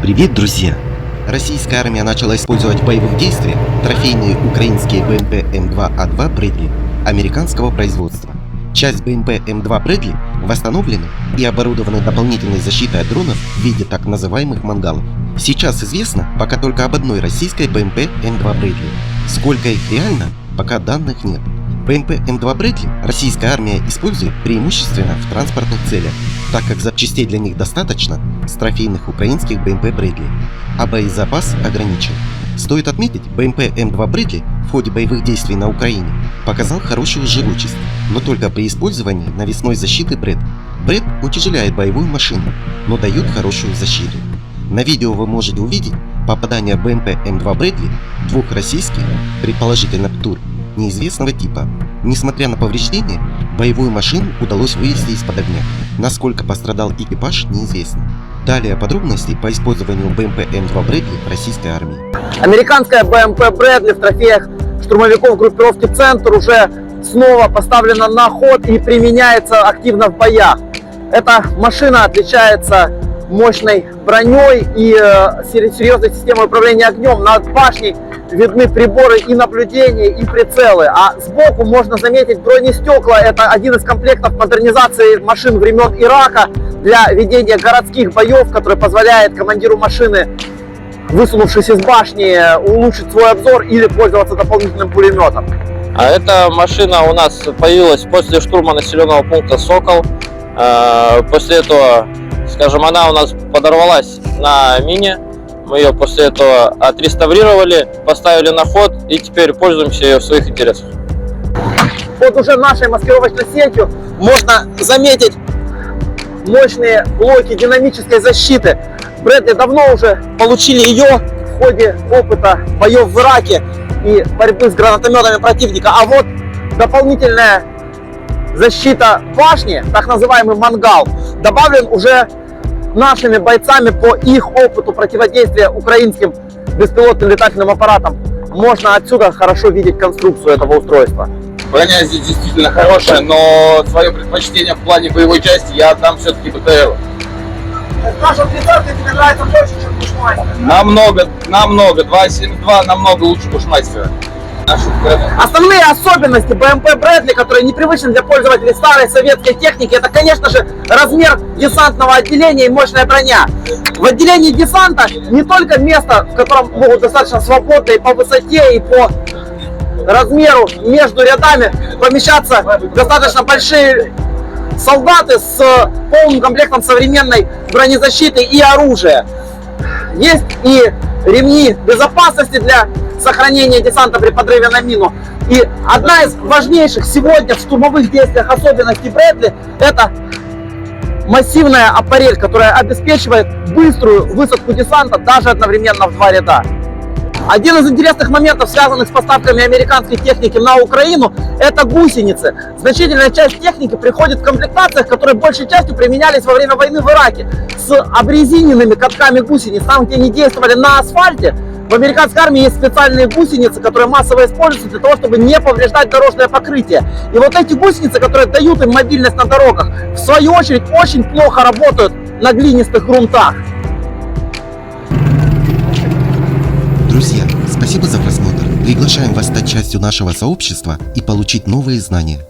Привет, друзья! Российская армия начала использовать в боевых действиях трофейные украинские БМП М2А2 Брэдли американского производства. Часть БМП М2 Брэдли восстановлены и оборудованы дополнительной защитой от дронов в виде так называемых мангалов. Сейчас известно пока только об одной российской БМП М2 Брэдли. Сколько их реально, пока данных нет. БМП М2 Брэдли российская армия использует преимущественно в транспортных целях, так как запчастей для них достаточно с трофейных украинских БМП Брэдли, а боезапас ограничен. Стоит отметить, БМП М2 Брэдли в ходе боевых действий на Украине показал хорошую живучесть, но только при использовании навесной защиты БРЭД. БРЭД утяжеляет боевую машину, но дает хорошую защиту. На видео вы можете увидеть попадание БМП М2 Брэдли двух российских, предположительно ПТУР, неизвестного типа. Несмотря на повреждения, боевую машину удалось вывести из-под огня. Насколько пострадал экипаж, неизвестно. Далее подробности по использованию БМП М2 Брэдли в российской армии. Американская БМП Брэдли в трофеях штурмовиков группировки «Центр» уже снова поставлена на ход и применяется активно в боях. Эта машина отличается мощной броней и серьезной системой управления огнем. Над башней видны приборы и наблюдения, и прицелы. А сбоку можно заметить бронестекла. Это один из комплектов модернизации машин времен Ирака для ведения городских боев, который позволяет командиру машины, высунувшись из башни, улучшить свой обзор или пользоваться дополнительным пулеметом. А эта машина у нас появилась после штурма населенного пункта Сокол. После этого, скажем, она у нас подорвалась на мине. Мы ее после этого отреставрировали, поставили на ход и теперь пользуемся ее в своих интересах. Под уже нашей маскировочной сетью можно заметить мощные блоки динамической защиты. Брэдли давно уже получили ее в ходе опыта боев в Ираке и борьбы с гранатометами противника. А вот дополнительная защита башни, так называемый мангал, добавлен уже нашими бойцами по их опыту противодействия украинским беспилотным летательным аппаратам. Можно отсюда хорошо видеть конструкцию этого устройства. Броня здесь действительно хорошая, но свое предпочтение в плане боевой части я отдам все-таки БТРу. Наша 30-ка тебе нравится больше, чем Бушмастер? Намного. 2.72 намного лучше Бушмастера. Основные особенности БМП Брэдли, которые непривычны для пользователей старой советской техники, это, конечно же, размер десантного отделения и мощная броня. В отделении десанта не только место, в котором могут достаточно свободно и по высоте, и по размеру между рядами помещаться достаточно большие солдаты с полным комплектом современной бронезащиты и оружия. Есть и ремни безопасности для сохранения десанта при подрыве на мину. И одна из важнейших сегодня в штурмовых действиях особенностей Брэдли — это массивная аппарель, которая обеспечивает быструю высадку десанта даже одновременно в два ряда. Один из интересных моментов, связанных с поставками американской техники на Украину, это гусеницы. Значительная часть техники приходит в комплектациях, которые большей частью применялись во время войны в Ираке, с обрезиненными катками гусениц. Там, где они действовали на асфальте, в американской армии есть специальные гусеницы, которые массово используются для того, чтобы не повреждать дорожное покрытие. И вот эти гусеницы, которые дают им мобильность на дорогах, в свою очередь очень плохо работают на глинистых грунтах. Друзья, спасибо за просмотр. Приглашаем вас стать частью нашего сообщества и получить новые знания.